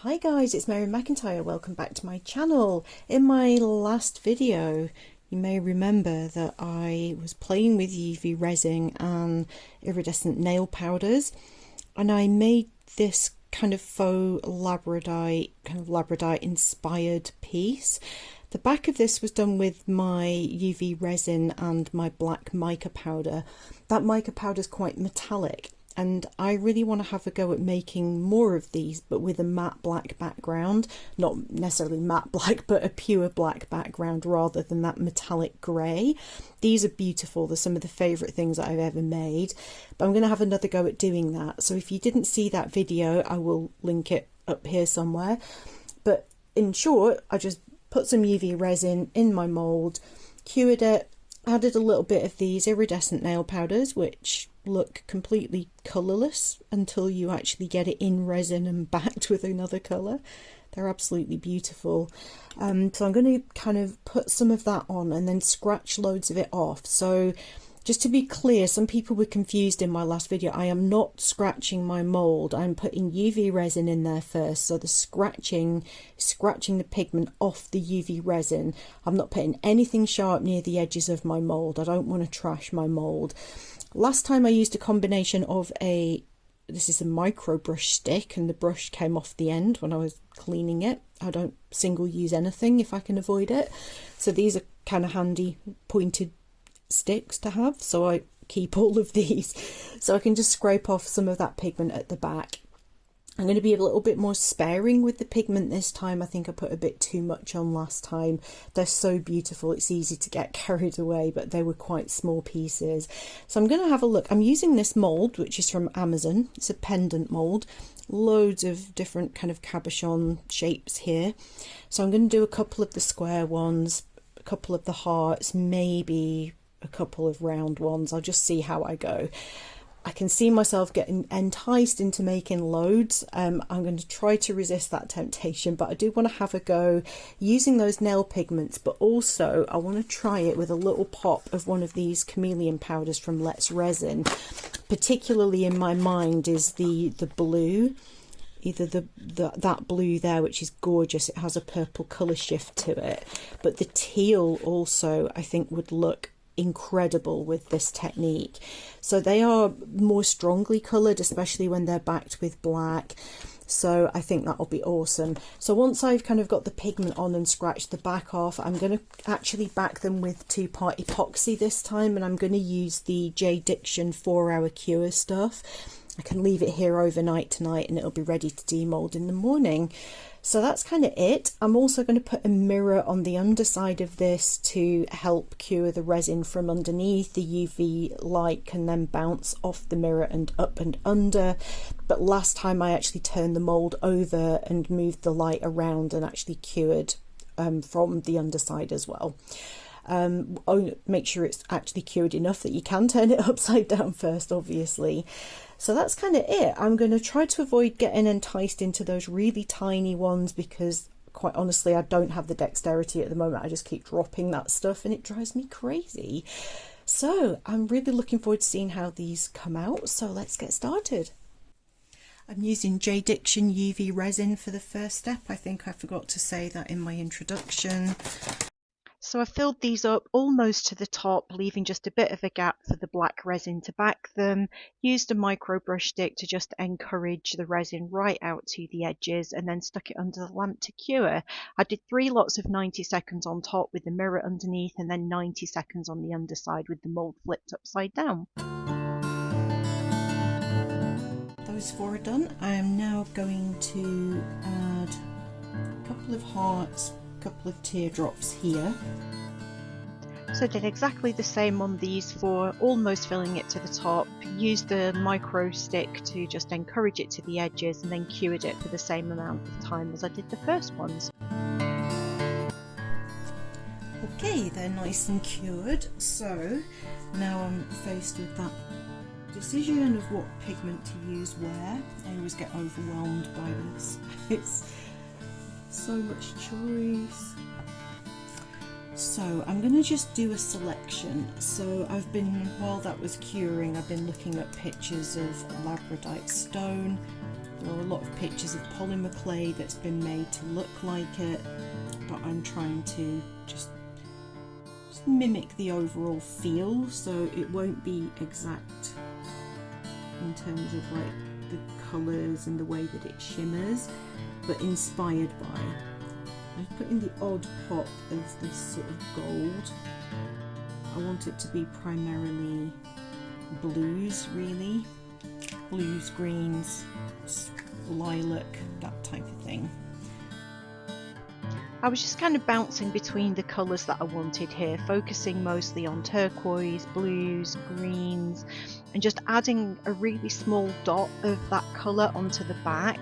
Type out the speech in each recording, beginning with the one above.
Hi guys, it's Mary McIntyre. Welcome back to my channel. In my last video, you may remember that I was playing with UV resin and iridescent nail powders, and I made this kind of faux Labradorite-inspired piece. The back of this was done with my UV resin and my black mica powder. That mica powder is quite metallic, and I really want to have a go at making more of these, but with a matte black background. Not necessarily matte black, but a pure black background rather than that metallic grey. These are beautiful. They're some of the favourite things that I've ever made, but I'm going to have another go at doing that. So if you didn't see that video, I will link it up here somewhere. But in short, I just put some UV resin in my mould, cured it, added a little bit of these iridescent nail powders, which look completely colourless until you actually get it in resin and backed with another colour. They're absolutely beautiful. So I'm going to kind of put some of that on and then scratch loads of it off. So just to be clear, some people were confused in my last video. I am not scratching my mould. I'm putting UV resin in there first. So the scratching the pigment off the UV resin. I'm not putting anything sharp near the edges of my mould. I don't want to trash my mould. Last time I used a combination of this is a micro brush stick, and the brush came off the end when I was cleaning it. I don't single use anything if I can avoid it. So these are kind of handy pointed sticks to have, so I keep all of these so I can just scrape off some of that pigment at the back. I'm going to be a little bit more sparing with the pigment this time. I think I put a bit too much on last time. They're so beautiful, it's easy to get carried away, but they were quite small pieces. So I'm going to have a look. I'm using this mould, which is from Amazon. It's a pendant mould, loads of different kind of cabochon shapes here. So I'm going to do a couple of the square ones, a couple of the hearts, maybe a couple of round ones. I'll just see how I go. I can see myself getting enticed into making loads. I'm going to try to resist that temptation, but I do want to have a go using those nail pigments, but also I want to try it with a little pop of one of these chameleon powders from Resin. Particularly in my mind is the blue, either that blue there, which is gorgeous. It has a purple colour shift to it, but the teal also I think would look incredible with this technique. So they are more strongly coloured, especially when they're backed with black. So I think that'll be awesome. So once I've kind of got the pigment on and scratched the back off, I'm going to actually back them with 2-part epoxy this time, and I'm going to use the JDiction 4-hour cure stuff. I can leave it here overnight tonight and it'll be ready to demold in the morning. So that's kind of it. I'm also going to put a mirror on the underside of this to help cure the resin from underneath. The UV light can then bounce off the mirror and up and under. But last time I actually turned the mould over and moved the light around and actually cured from the underside as well. Make sure it's actually cured enough that you can turn it upside down first, obviously. So that's kind of it. I'm going to try to avoid getting enticed into those really tiny ones because quite honestly I don't have the dexterity at the moment. I just keep dropping that stuff and it drives me crazy. So I'm really looking forward to seeing how these come out. So let's get started. I'm using JDiction UV resin for the first step. I think I forgot to say that in my introduction. So I filled these up almost to the top, leaving just a bit of a gap for the black resin to back them. Used a micro brush stick to just encourage the resin right out to the edges, and then stuck it under the lamp to cure. I did 3 lots of 90 seconds on top with the mirror underneath, and then 90 seconds on the underside with the mould flipped upside down. Those 4 are done. I am now going to add a couple of hearts, couple of teardrops here. So I did exactly the same on these 4, almost filling it to the top. Used the micro stick to just encourage it to the edges, and then cured it for the same amount of time as I did the first ones. Okay, they're nice and cured, so now I'm faced with that decision of what pigment to use where. I always get overwhelmed by this. It's so much choice. So I'm going to just do a selection. So I've been, while that was curing, I've been looking at pictures of labradorite stone. There are a lot of pictures of polymer clay that's been made to look like it, but I'm trying to just mimic the overall feel, so it won't be exact in terms of like the colours and the way that it shimmers, but inspired by. I've put in the odd pop of this sort of gold. I want it to be primarily blues, really. Blues, greens, lilac, that type of thing. I was just kind of bouncing between the colours that I wanted here, focusing mostly on turquoise, blues, greens, and just adding a really small dot of that colour onto the back.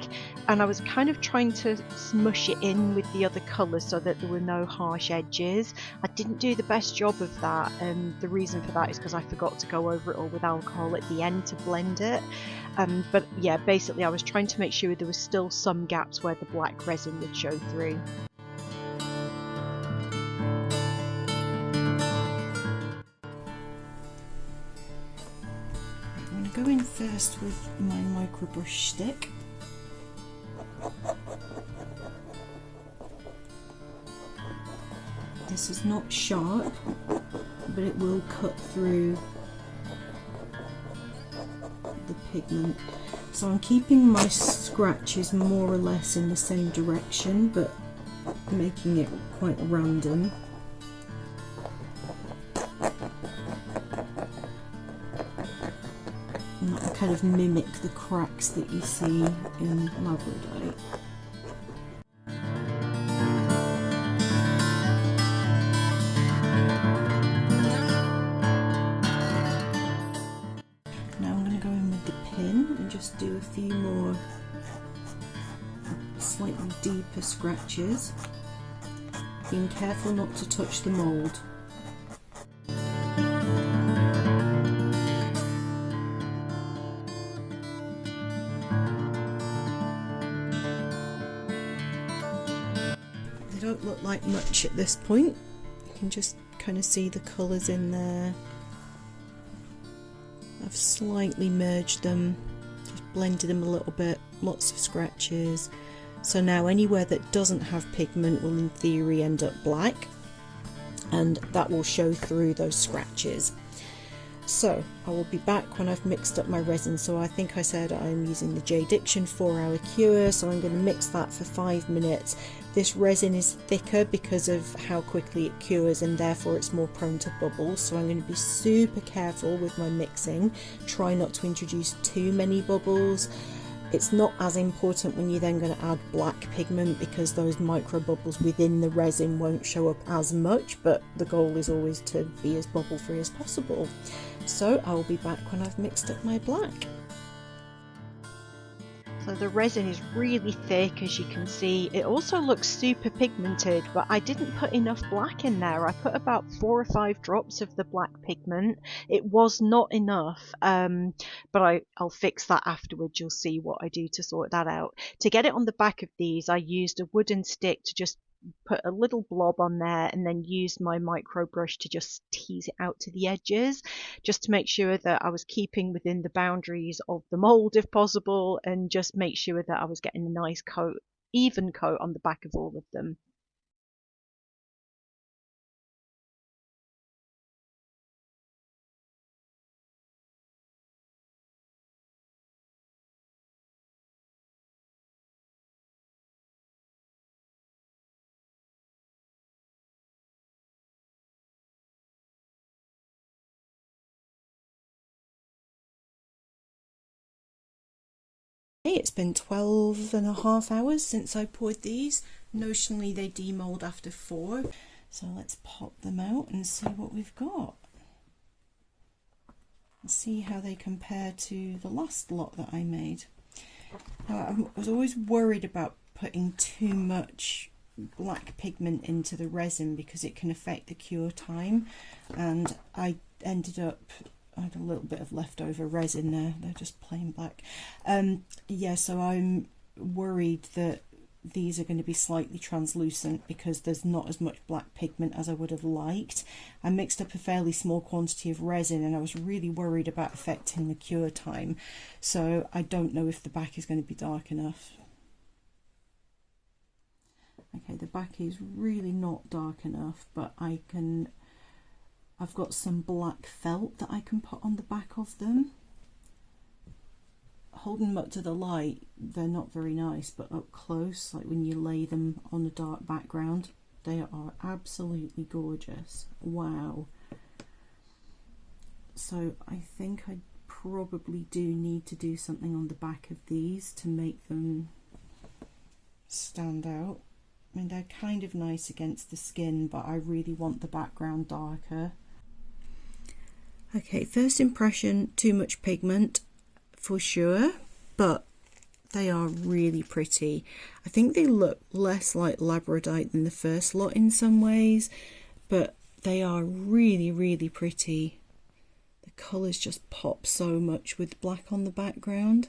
And I was kind of trying to smush it in with the other colours so that there were no harsh edges. I didn't do the best job of that, and the reason for that is because I forgot to go over it all with alcohol at the end to blend it. But yeah, basically I was trying to make sure there was still some gaps where the black resin would show through. Go in first with my micro brush stick. This is not sharp, but it will cut through the pigment. So I'm keeping my scratches more or less in the same direction, but making it quite random. Kind of mimic the cracks that you see in Labradorite. Now I'm going to go in with the pin and just do a few more slightly deeper scratches, being careful not to touch the mould. They don't look like much at this point. You can just kind of see the colours in there. I've slightly merged them, just blended them a little bit, lots of scratches. So now anywhere that doesn't have pigment will in theory end up black, and that will show through those scratches. So I will be back when I've mixed up my resin. So I think I said I'm using the JDiction 4-hour cure, so I'm going to mix that for 5 minutes. This resin is thicker because of how quickly it cures, and therefore it's more prone to bubbles, so I'm going to be super careful with my mixing. Try not to introduce too many bubbles. It's not as important when you're then going to add black pigment, because those micro bubbles within the resin won't show up as much, but the goal is always to be as bubble free as possible. So I will be back when I've mixed up my black. So the resin is really thick, as you can see. It also looks super pigmented, but I didn't put enough black in there. I put about 4 or 5 drops of the black pigment. It was not enough, but I'll fix that afterwards. You'll see what I do to sort that out. To get it on the back of these, I used a wooden stick to just put a little blob on there, and then used my micro brush to just tease it out to the edges, just to make sure that I was keeping within the boundaries of the mould if possible, and just make sure that I was getting a nice coat, even coat on the back of all of them. It's been 12.5 hours since I poured these. Notionally they demold after 4, so let's pop them out and see what we've got. Let's see how they compare to the last lot that I made. I was always worried about putting too much black pigment into the resin because it can affect the cure time, and I ended up, I had a little bit of leftover resin there, they're just plain black. Yeah, so I'm worried that these are going to be slightly translucent because there's not as much black pigment as I would have liked. I mixed up a fairly small quantity of resin and I was really worried about affecting the cure time, so I don't know if the back is going to be dark enough. Okay, the back is really not dark enough, but I've got some black felt that I can put on the back of them. Holding them up to the light, they're not very nice, but up close, like when you lay them on a dark background, they are absolutely gorgeous. Wow. So I think I probably do need to do something on the back of these to make them stand out. I mean, they're kind of nice against the skin, but I really want the background darker. Okay, first impression, too much pigment for sure, but they are really pretty. I think they look less like Labradorite than the first lot in some ways, but they are really, really pretty. The colours just pop so much with black on the background.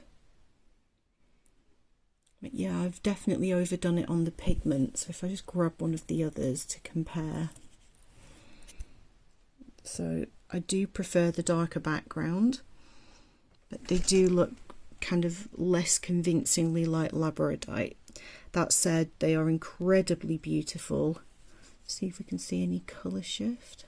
But yeah, I've definitely overdone it on the pigment, so if I just grab one of the others to compare. So I do prefer the darker background, but they do look kind of less convincingly like Labradorite. That said, they are incredibly beautiful. See if we can see any colour shift.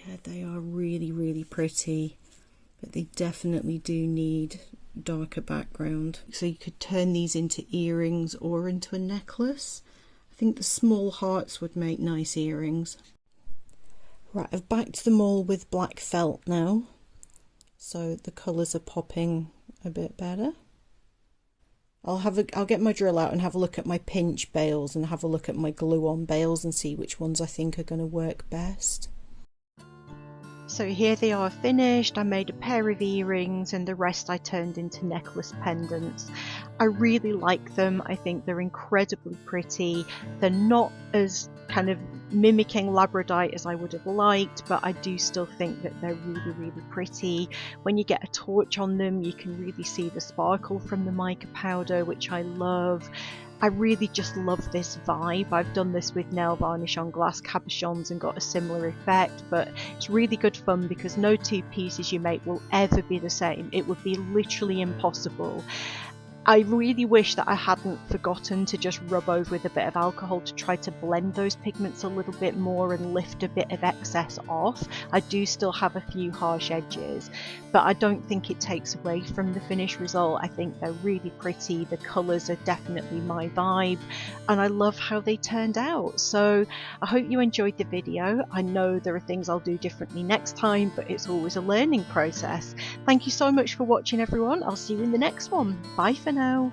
Yeah, they are really, really pretty, but they definitely do need darker background. So you could turn these into earrings or into a necklace. I think the small hearts would make nice earrings. Right, I've backed them all with black felt now, so the colours are popping a bit better. I'll get my drill out and have a look at my pinch bales and have a look at my glue-on bales and see which ones I think are going to work best. So here they are finished. I made a pair of earrings and the rest I turned into necklace pendants. I really like them. I think they're incredibly pretty. They're not as kind of mimicking Labradorite as I would have liked, but I do still think that they're really, really pretty. When you get a torch on them, you can really see the sparkle from the mica powder, which I love. I really just love this vibe. I've done this with nail varnish on glass cabochons and got a similar effect, but it's really good fun because no two pieces you make will ever be the same. It would be literally impossible. I really wish that I hadn't forgotten to just rub over with a bit of alcohol to try to blend those pigments a little bit more and lift a bit of excess off. I do still have a few harsh edges, but I don't think it takes away from the finished result. I think they're really pretty. The colours are definitely my vibe, and I love how they turned out. So I hope you enjoyed the video. I know there are things I'll do differently next time, but it's always a learning process. Thank you so much for watching, everyone. I'll see you in the next one. Bye for now.